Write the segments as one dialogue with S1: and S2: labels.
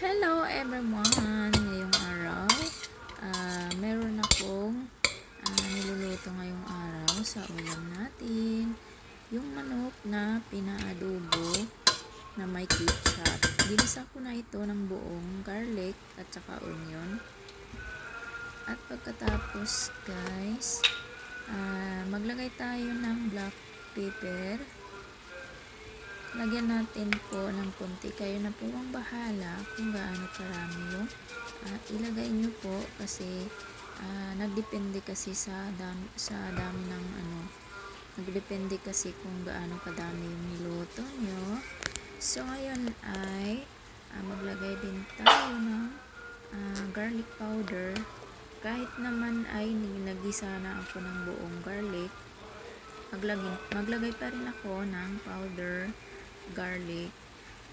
S1: Hello everyone! Ngayong araw, meron akong niluluto ngayong araw sa ulam natin. Yung manok na pinaadobo na may ketchup. Ginisa ko na ito ng buong garlic at saka onion. At pagkatapos guys, maglagay tayo ng black pepper. Lagyan natin po ng konti. Kayo na po ang bahala kung gaano karami yung ilagay nyo po kasi nagdepende kasi sa dami ng nagdepende kasi kung gaano kadami yung niluto nyo. So ngayon ay maglagay din tayo ng garlic powder. Kahit naman ay nagisa na ako ng buong garlic, maglagay pa rin ako ng powder garlic.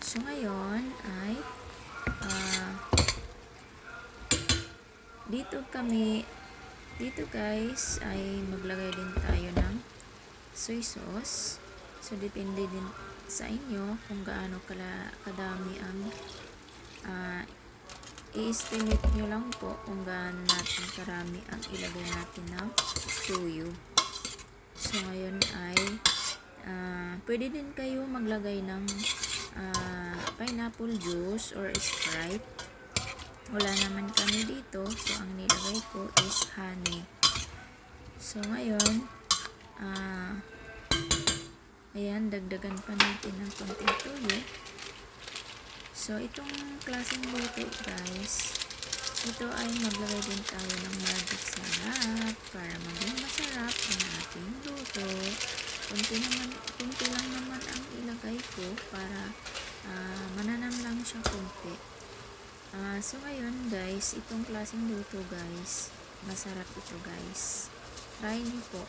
S1: So ngayon ay dito guys ay maglagay din tayo ng soy sauce. So depende din sa inyo kung gaano kadami ang i-estimate nyo lang po kung gaano natin karami ang ilagay natin ng tuyo. So ngayon ay pwede din kayo maglagay ng pineapple juice or Sprite. Wala naman kami dito, so ang nilagay ko is honey. So ngayon ayan, dagdagan pa natin ng konting tuyo. So itong klaseng luto guys, ito ay maglagay din tayo ng magic sarap para maging masarap ang ating luto. Kunti lang naman ang ilagay ko para mananam lang siya kunti. So ngayon guys, itong klaseng luto guys, masarap ito guys. Try niyo po.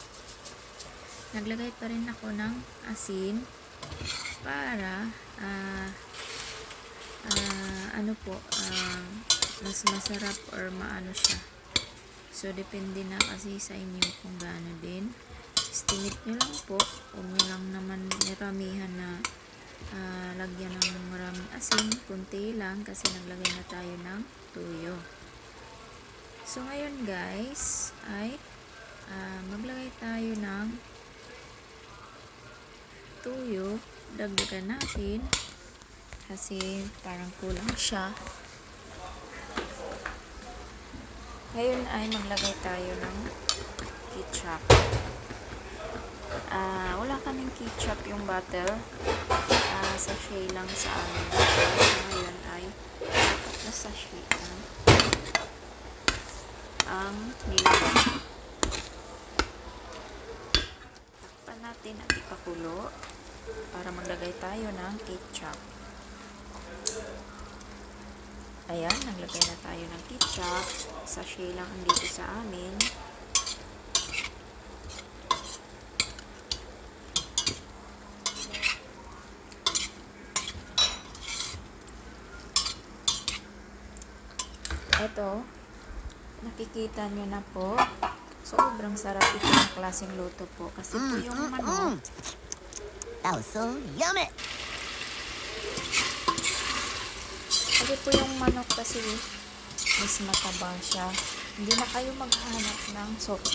S1: Naglagay pa rin ako ng asin para mas masarap or maano siya. So depende na kasi sa inyo kung gaano din. Estimate nyo lang po. Huwag nyo lang naman niramihan na lagyan ng maraming asin. Kunti lang kasi naglagay na tayo ng tuyo. So ngayon guys ay maglagay tayo ng tuyo. Dagdagan natin kasi parang kulang siya. Ngayon ay maglagay tayo ng ketchup. Wala kaming ketchup yung bottle. Sachet lang sa amin. Ngayon ay na sachet ang nilagay. Takpan natin at ipakulo para maglagay tayo ng ketchup. Ayan, naglagay na tayo ng ketchup. Sachet lang dito sa amin. Ito, nakikita nyo na po. Sobrang sarap itong klaseng luto po. Kasi po yung manok.
S2: That was so yummy!
S1: Kasi po yung manok kasi mas mataba siya. Hindi na kayo maghanap ng soft